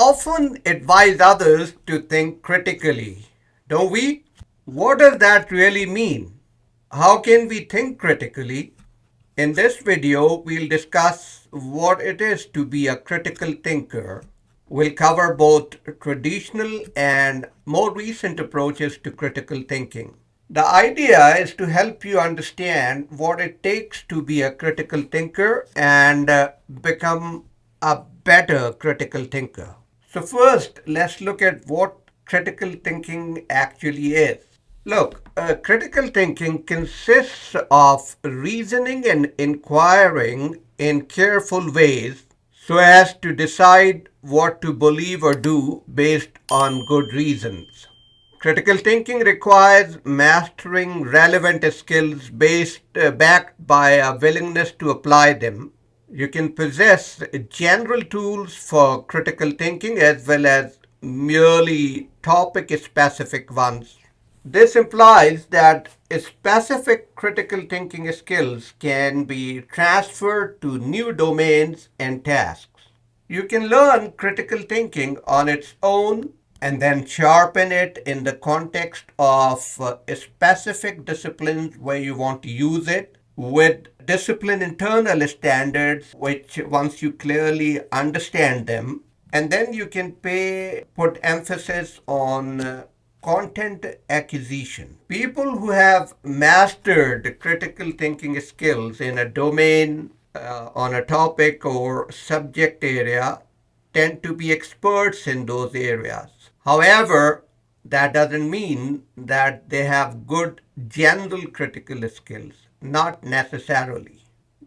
often advise others to think critically, don't we? What does that really mean? How can we think critically? In this video, we'll discuss what it is to be a critical thinker. We'll cover both traditional and more recent approaches to critical thinking. The idea is to help you understand what it takes to be a critical thinker and become a better critical thinker. So first, let's look at what critical thinking actually is. Look, critical thinking consists of reasoning and inquiring in careful ways so as to decide what to believe or do based on good reasons. Critical thinking requires mastering relevant skills backed by a willingness to apply them. You can possess general tools for critical thinking as well as merely topic specific ones. This implies that specific critical thinking skills can be transferred to new domains and tasks. You can learn critical thinking on its own and then sharpen it in the context of specific disciplines where you want to use it with discipline internal standards, which once you clearly understand them, and then you can put emphasis on content acquisition. People who have mastered critical thinking skills in a domain, on a topic or subject area tend to be experts in those areas. However, that doesn't mean that they have good general critical skills, not necessarily.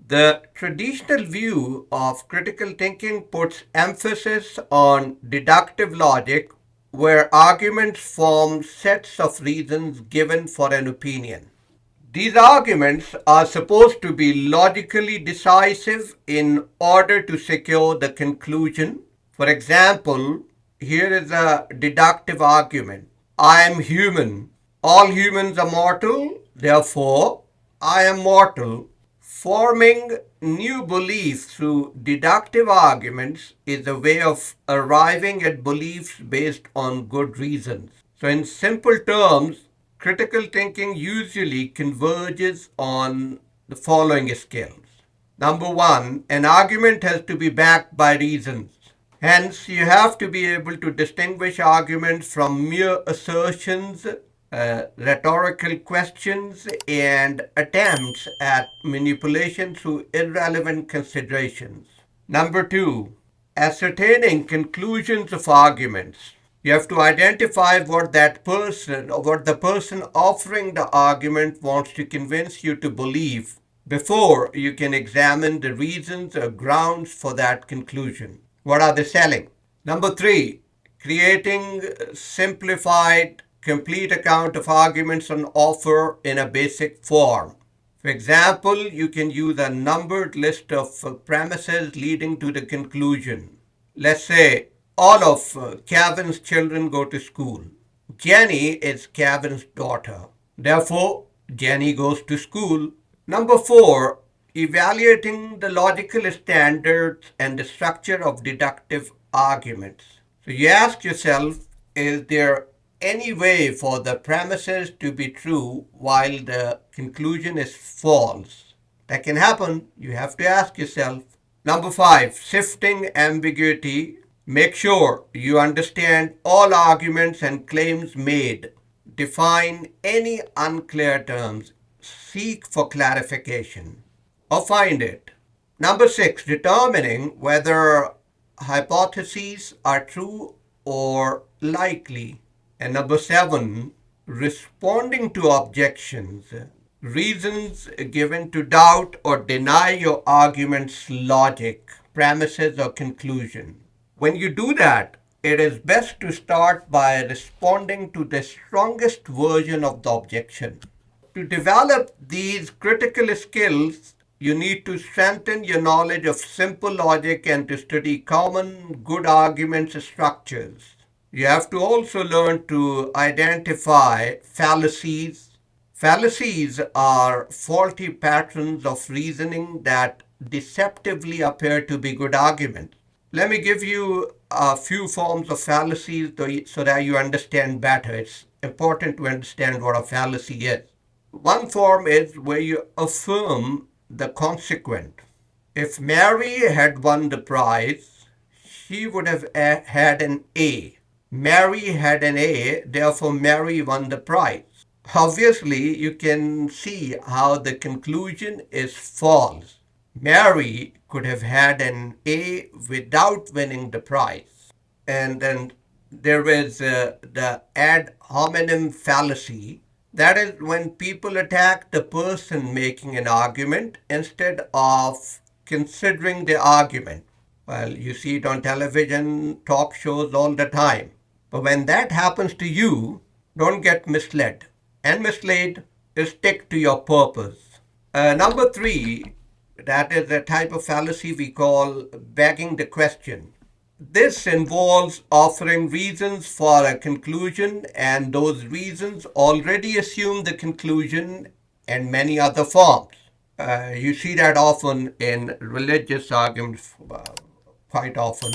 The traditional view of critical thinking puts emphasis on deductive logic, where arguments form sets of reasons given for an opinion. These arguments are supposed to be logically decisive in order to secure the conclusion. For example, here is a deductive argument. I am human. All humans are mortal. Therefore, I am mortal. Forming new beliefs through deductive arguments is a way of arriving at beliefs based on good reasons. So, in simple terms, critical thinking usually converges on the following skills. Number one, an argument has to be backed by reasons. Hence, you have to be able to distinguish arguments from mere assertions, rhetorical questions, and attempts at manipulation through irrelevant considerations. Number two, ascertaining conclusions of arguments. You have to identify what that person or what the person offering the argument wants to convince you to believe before you can examine the reasons or grounds for that conclusion. What are they selling? Number three, creating simplified, complete account of arguments on offer in a basic form. For example, you can use a numbered list of premises leading to the conclusion. Let's say all of Kevin's children go to school. Jenny is Kevin's daughter. Therefore, Jenny goes to school. Number four, evaluating the logical standards and the structure of deductive arguments. So you ask yourself, is there any way for the premises to be true while the conclusion is false? That can happen. You have to ask yourself. Number five, sifting ambiguity. Make sure you understand all arguments and claims made. Define any unclear terms. Seek for clarification or find it. Number six, determining whether hypotheses are true or likely. And number seven, responding to objections, reasons given to doubt or deny your argument's logic, premises, or conclusion. When you do that, it is best to start by responding to the strongest version of the objection. To develop these critical skills, you need to strengthen your knowledge of simple logic and to study common good argument structures. You have to also learn to identify fallacies. Fallacies are faulty patterns of reasoning that deceptively appear to be good arguments. Let me give you a few forms of fallacies so that you understand better. It's important to understand what a fallacy is. One form is where you affirm the consequent. If Mary had won the prize, she would have had an A. Mary had an A, therefore Mary won the prize. Obviously, you can see how the conclusion is false. Mary could have had an A without winning the prize. And then there is the ad hominem fallacy. That is when people attack the person making an argument instead of considering the argument. Well, you see it on television, talk shows all the time. But when that happens to you, don't get misled. And misled is stick to your purpose. Number three, that is a type of fallacy we call begging the question. This involves offering reasons for a conclusion, and those reasons already assume the conclusion and many other forms. You see that often in religious arguments, quite often.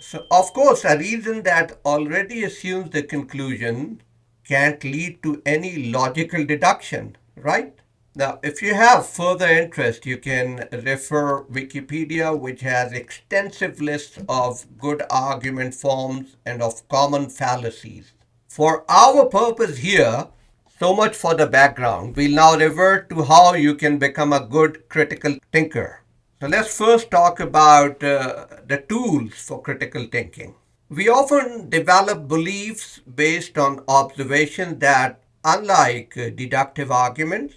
So, of course, a reason that already assumes the conclusion can't lead to any logical deduction, right? Now, if you have further interest, you can refer Wikipedia, which has extensive lists of good argument forms and of common fallacies. For our purpose here, so much for the background. We'll now revert to how you can become a good critical thinker. So let's first talk about the tools for critical thinking. We often develop beliefs based on observations that, unlike deductive arguments,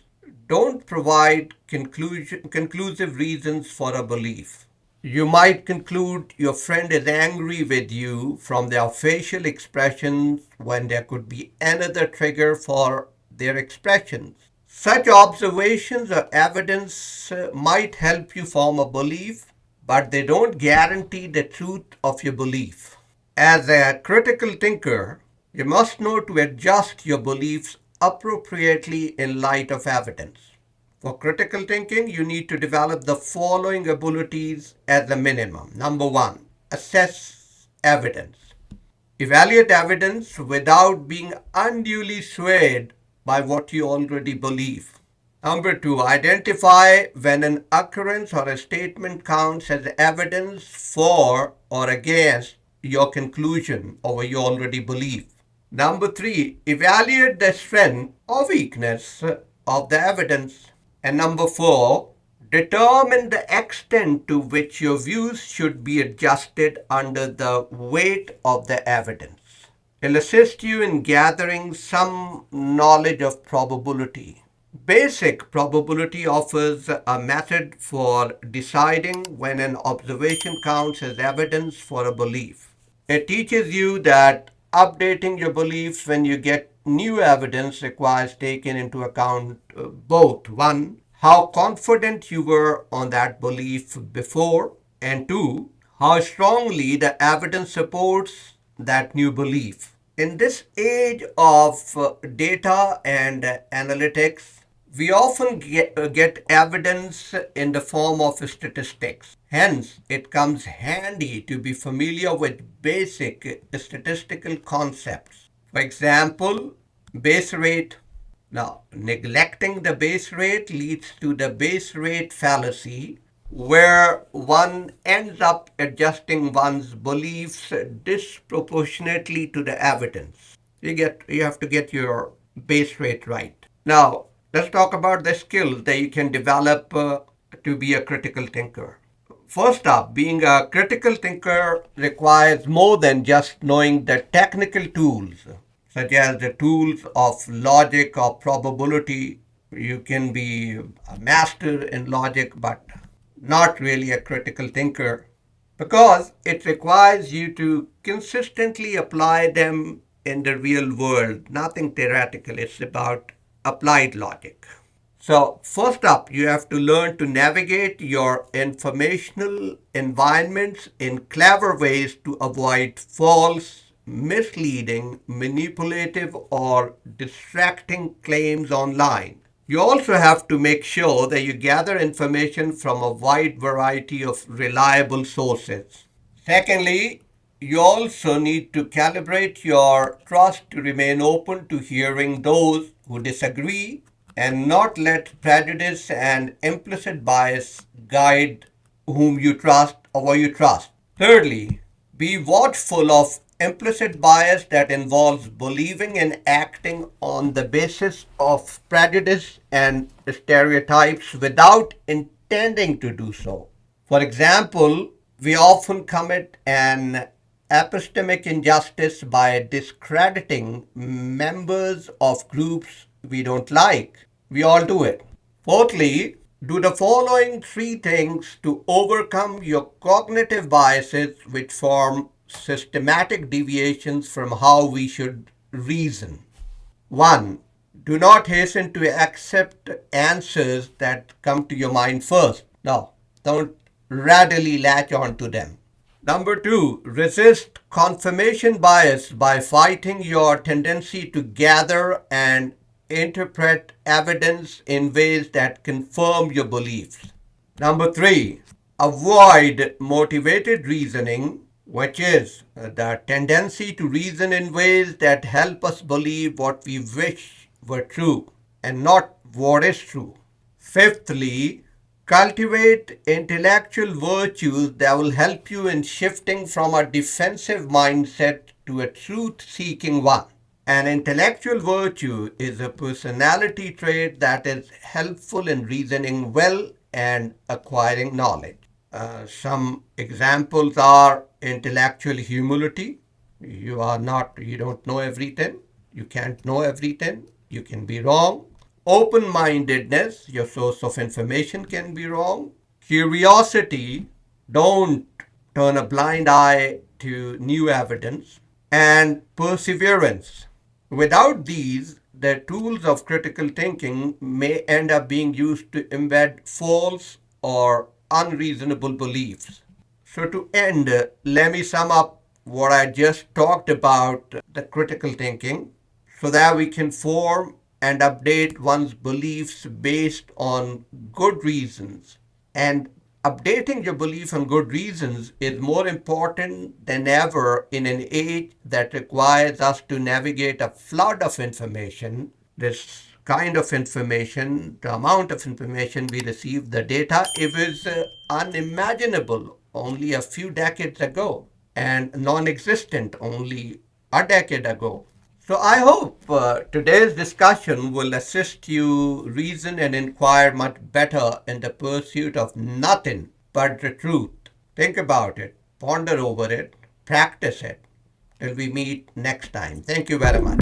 don't provide conclusive reasons for a belief. You might conclude your friend is angry with you from their facial expressions when there could be another trigger for their expressions. Such observations or evidence might help you form a belief, but they don't guarantee the truth of your belief. As a critical thinker, you must know to adjust your beliefs appropriately in light of evidence. For critical thinking, you need to develop the following abilities as a minimum. Number one, assess evidence. Evaluate evidence without being unduly swayed by what you already believe. Number two, identify when an occurrence or a statement counts as evidence for or against your conclusion or what you already believe. Number three, evaluate the strength or weakness of the evidence. And number four, determine the extent to which your views should be adjusted under the weight of the evidence. It'll assist you in gathering some knowledge of probability. Basic probability offers a method for deciding when an observation counts as evidence for a belief. It teaches you that updating your beliefs when you get new evidence requires taking into account both one, how confident you were on that belief before, and two, how strongly the evidence supports that new belief. In this age of data and analytics, we often get evidence in the form of statistics. Hence, it comes handy to be familiar with basic statistical concepts. For example, base rate. Now, neglecting the base rate leads to the base rate fallacy, where one ends up adjusting one's beliefs disproportionately to the evidence. You have to get your base rate right. Now, let's talk about the skills that you can develop to be a critical thinker. First up, being a critical thinker requires more than just knowing the technical tools, such as the tools of logic or probability. You can be a master in logic, but not really a critical thinker, because it requires you to consistently apply them in the real world. Nothing theoretical, it's about applied logic. So, first up, you have to learn to navigate your informational environments in clever ways to avoid false, misleading, manipulative, or distracting claims online. You also have to make sure that you gather information from a wide variety of reliable sources. Secondly, you also need to calibrate your trust to remain open to hearing those who disagree and not let prejudice and implicit bias guide whom you trust or what you trust. Thirdly, be watchful of implicit bias that involves believing and acting on the basis of prejudice and stereotypes without intending to do so. For example, we often commit an epistemic injustice by discrediting members of groups we don't like. We all do it. Fourthly, do the following three things to overcome your cognitive biases, which form systematic deviations from how we should reason. One, do not hasten to accept answers that come to your mind first. No, don't readily latch on to them. Number two, resist confirmation bias by fighting your tendency to gather and interpret evidence in ways that confirm your beliefs. Number three, avoid motivated reasoning, which is the tendency to reason in ways that help us believe what we wish were true and not what is true. Fifthly, cultivate intellectual virtues that will help you in shifting from a defensive mindset to a truth seeking one. An intellectual virtue is a personality trait that is helpful in reasoning well and acquiring knowledge. Some examples are intellectual humility. You don't know everything. You can't know everything. You can be wrong. Open mindedness, your source of information can be wrong. Curiosity, don't turn a blind eye to new evidence. And perseverance. Without these, the tools of critical thinking may end up being used to embed false or unreasonable beliefs. So, to end, let me sum up what I just talked about the critical thinking so that we can form and update one's beliefs based on good reasons. And updating your belief on good reasons is more important than ever in an age that requires us to navigate a flood of information. This kind of information, the amount of information we receive, the data, it was unimaginable only a few decades ago and non existent only a decade ago. So I hope today's discussion will assist you reason and inquire much better in the pursuit of nothing but the truth. Think about it, ponder over it, practice it. Till we meet next time. Thank you very much.